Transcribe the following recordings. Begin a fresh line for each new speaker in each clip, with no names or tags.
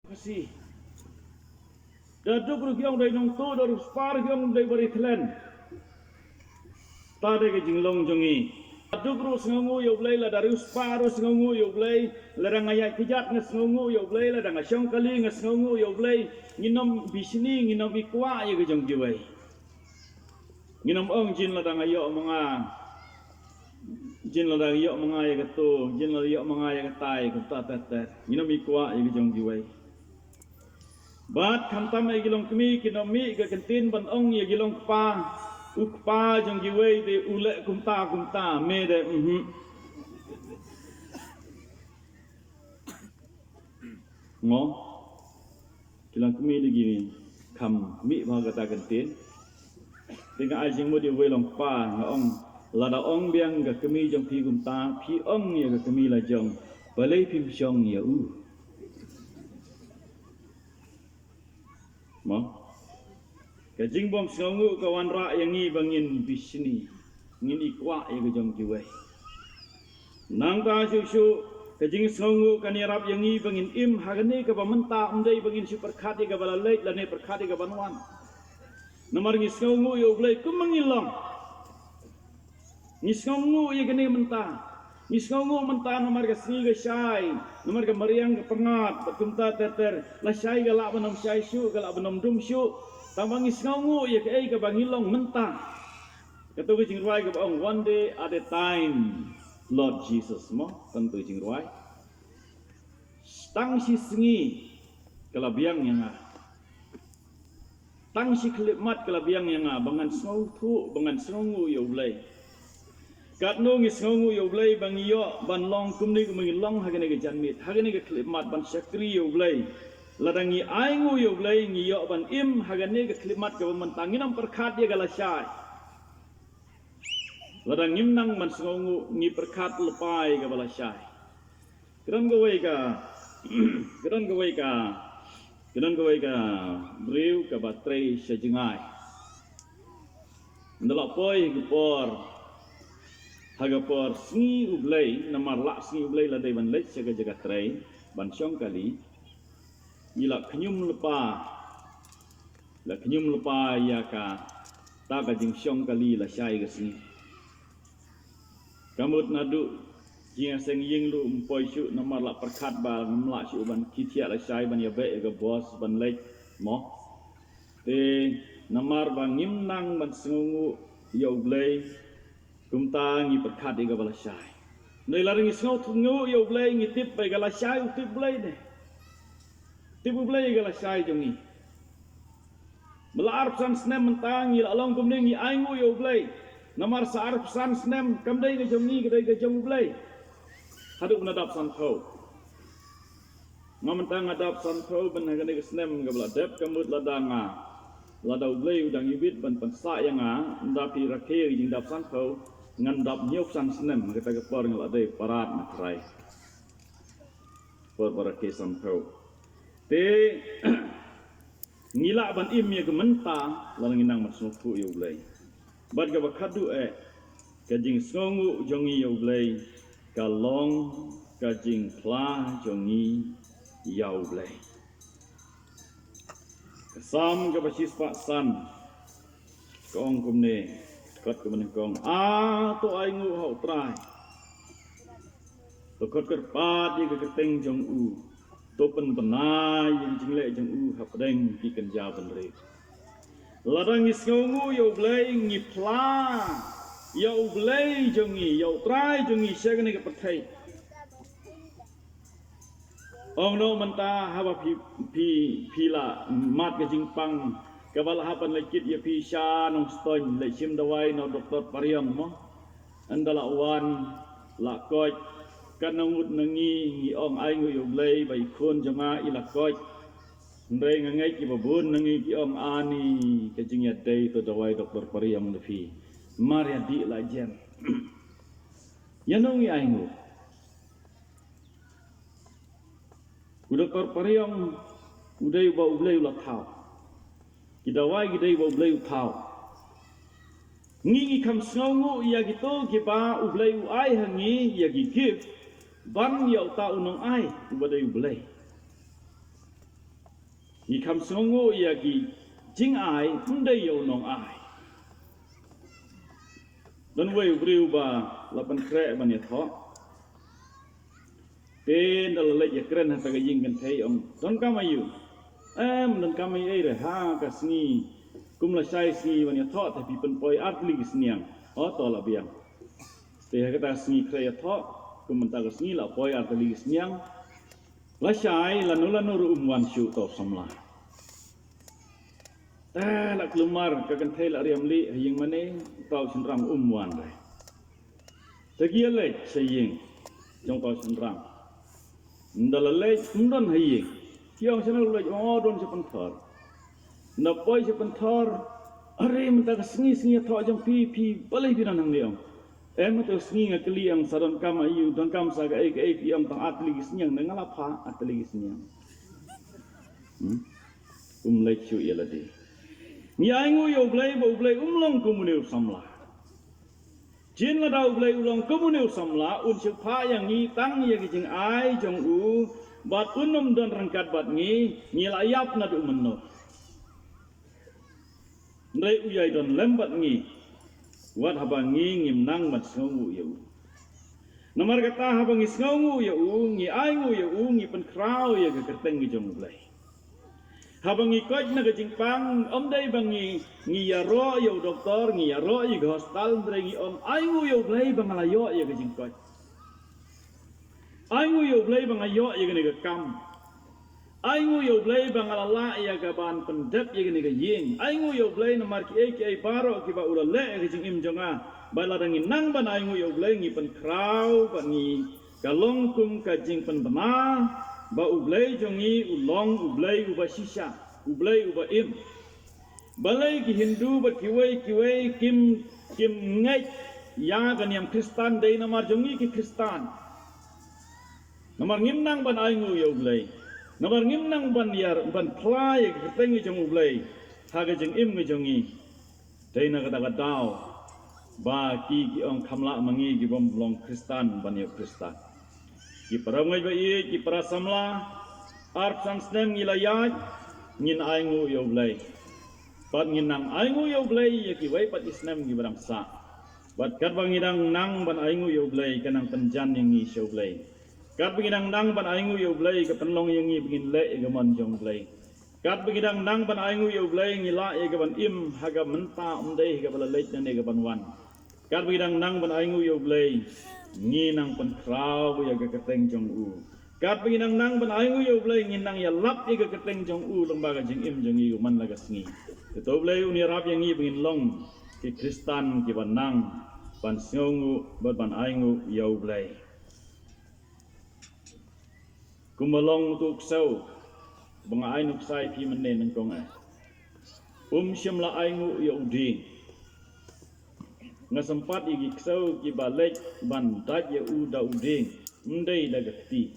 kasih. Daduk rugiong dari nong tu dari spar giong dari bari thlen. Tade ke jinglong jongi. Daduk ru sengongu yo blai la dari spar ru sengongu yo blai la dang ayat kijat nge sengongu yo blai la dang asyong kali nge sengongu yo blai nginom bisni nginom ikwa ye ke jong jiwai. Nginom ong jin la dang ayo mga jin la dang yo mga ye ke tu jin la yo mga ye ke tai ke ta nginom ikwa ye ke jong jiwai. Bat khantam ai gilong kmi kinomi ke kentin ban ong ye gilong pa ukpa jong giwei de ule kumta me de ngo gilong kmi de gini kam mi ba kata kentin dengan ai jing mo de wei long pa ngong lada ong biang ke kmi jong pi kumta pi ong ye ke kmi la jong balai pi jong ye Mo, kajing bom sengongu kawan rak yang ni bangin bisni, ngin ikwa yang kejong jiwai. Nang ta susu kajing sengongu kanirap yang ni bangin im hagani ke pamenta umdai bangin super khati ke balalait lane perkhati ke banwan. Nomor ngi sengongu yo blai kumangilong. Ngi sengongu ye gani menta. Miskongu mentah nomor ke sini ke syai, nomor ke meriang ke pengat, berkumta teter, la syai ke lak benom syai syuk, ke lak benom dum syuk, tambang miskongu ya ke ai ke bangilong mentah. Kata ke jingruai ke bang one day at a time, Lord Jesus mo, tentu jingruai. Tang si sengi kelabiang yang tang si kelipmat kelabiang yang bangan sengu tu, bangan sengu ya ulai. Kat nung isngongu yo blai bang iyo ban long kumni kumni long hagane ke janmit hagane ke klimat ban syakri yo blai ladangi aingu yo blai ngi yo ban im hagane ke klimat ke mentanginam perkhat dia galasai ladang ngimnang ban sngongu ngi perkhat lepai ke balasai kedan gawai ka briu ke batrai sejengai ndalak poi gupor Hagapor sengi ublai namar lak sengi ublai ladai ban lek jaga trai ban syong kali ilak kenyum lepa ya ka ta ka jing syong kali la syai ke sengi kamut nadu jing seng ying lu umpoi syu namar lak perkhat ba ngamlak syu ban kitia la syai ban ya be ke bos ban lek mo te namar ban ngimnang ban sengungu ya ublai kumta ngi perkhat ega balasai nei laring isngau thungu yo blai ngi tip bai galasai utip blai ne tip blai galasai jongi melar san snem mentang ngi along kumne ngi aingu yo blai namar sar san snem kamdai ke jongi kedai ke jong blai haduk nadap san tho ngamentang adap san tho ben hagane ke snem ke bladep kamut ladanga ladau blai udang ibit ban pensa yang ndapi rakhe jing dap san tho ngandap nyop san snem kita ke por ngalade parat na trai por ke san tho te ngila ban im ye ke menta lang inang masnuku yo blai bad ke bakhadu kajing songu jongi yo blai kalong kajing kla jongi yo blai kesam ke basis pak san kong kumne kot ke menengkong to aingu hau trai to kot kerpat ye ke keteng jong u to pen penai yang jingle jong u hapdeng ki kenja benre ladang isngongu yo blai ngi pla yo blai jongi yo trai jongi segane ke pathai ong no menta haba pi la mat ke jingpang kabal hapan lekit ya pisha nong ston le sim dawai no doktor pariang mo andala wan la koj kanangut nangi ngi ong ai ngu yo blai bai khon janga ila koj ndai ngai ki babun nangi ki ong ani kajing ya dai to dawai doktor pariang no fi maria di la jem yanong ai ngu doktor pariang udai ba ublai la thau Kidawai gidai wa ublai uthau. Ngi kam sngongu ya gitu giba ublai uai hangi ya gigif ban ya uta unong ai ubadai ublai. ngi kam songo ya gi jing ai undai yo nong ai dan wei briu ba lapan kre ban ya tho ten dal le ya kren ha ga ying kan thei om don kam ayu don kam ai re ha ka sngi kum la sai sngi ban ya tho ta pi pen poi art li sniang o to la biang te ha ta sngi kre ya tho kum ta ga sngi la poi art li sniang la sai la nu ru wan shu to samla la kelumar ka kan thei la riam li ying mane tau sin ram wan re tagia le saying jong tau sin ram ndala le ndon haying kiong sin le o don se pan thor na poi se pan thor are mta ka sngi tho jong pi balai bi nan leong em to sngi nga kliang saron kam ayu don kam sa ga ai kiong tang atli snyang na ngala pha atli snyang le chu yeladi ni ai ngu yo blai long komuneu samla jin la dau blai ulong komuneu samla un chuk pha yang ni tang ye ki jing ai jong u bat unum don rangkat bat ni la yap na du menno ndai uyai don lembat ngi wat haba ngim nang mat songu ye u nomor kata haba ngi songu ye u ngi ai ngu ye u ngi pen krau ye ke keteng ngi jong blai habangi koj na gajing pang om dai bangi ngi ya ro yo doktor ngi ya ro i hospital brengi om ai ngu yo blai bangala yo ya gajing koj ai ngu yo blai bangayo ya gane ga kam ai ngu yo blai bangala la ya ga ban pendep ya gane ga ying ai ngu yo blai na mar ki ai baro ki ba ula le gajing im jonga bala dangi nang ban ai ngu yo blai ngi pen krau bangi kalong kum kajing pen bama ba ublai jongi ulong ublai uba shisha ublai uba im balai ki Hindu ba kiwai kim ngai ya gan yang Kristen dei namar jongi ki Kristen namar ngimnang ban ai ngu yo ublai namar ngimnang ban yar ban plai ki tengi jong ublai haga jeng im ngi jongi dei na kata dau ba ki ong kamla mangi ki bom long Kristen ban yo Kristen ki parangai ba ye ki para samla arp sang snem ngilayat ngin ai ngu yo blai pat ngin nang ai ngu yo blai ye ki wai pat isnem ngi barang sa bat kat bangidang nang ban ai ngu yo blai kanang penjan yang ngi show blai kat bangidang nang ban ai ngu yo blai ka penlong yang ngi bingin le ga mon jong blai kat bangidang nang ban ai ngu yo blai ngi la ye ga ban im haga menta dei ga bala leit ne ga ban wan kat bangidang nang ban ai ngu yo blai ngi nang pen krau ya ga keteng jong u kat bangidang nang ban ai ngu yo blai ngi nang ya lap ye ga keteng jong u lembaga jing im jong i man laga sngi to blai uni rap yang ngi bingin long ki Kristen ki ban nang ban sngu ban ai ngu yo blai kumalong tu ksau bang ai nuk sai pi menen nang kong ai shim la ai ngu yo ding nga sempat igi ksau ki balek ban daj ya u da uding ndai da gati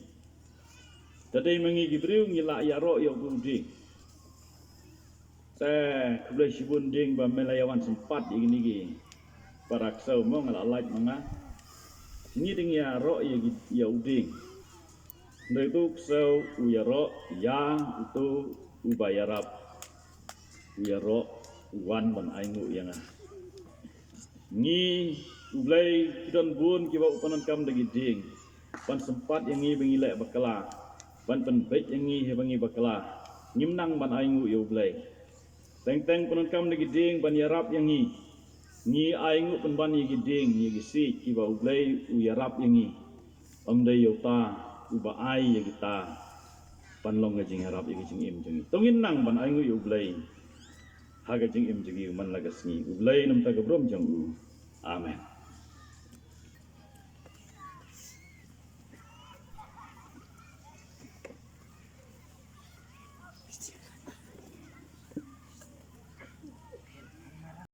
tadai mangi gibriu ngi la ya ro yo uding ta kublai sibun ding ba melayawan sempat igi nigi para ksau mo ngala laj manga ni ding ya ro ya uding ndai tu ksau u ya ro ya itu ubayarap u ya ro wan ban aingu yang ngi ublai kidon bun ki ba upanan kam dagi ding pan sempat yang ngi bengi lek bakala pan bej yang ngi he bengi bakala ngimnang ban aingu yo ublai teng panan kam dagi ding ban yarap yang ngi aingu pan ban yi ding yi si ki ba ublai u yarap yang ngi dai yo ta uba ai ya kita pan long ga jing yarap yi jing im jing tongin nang ban aingu yo ublai haga jing im jing man laga sngi ublai nam ta gabrom jang u amen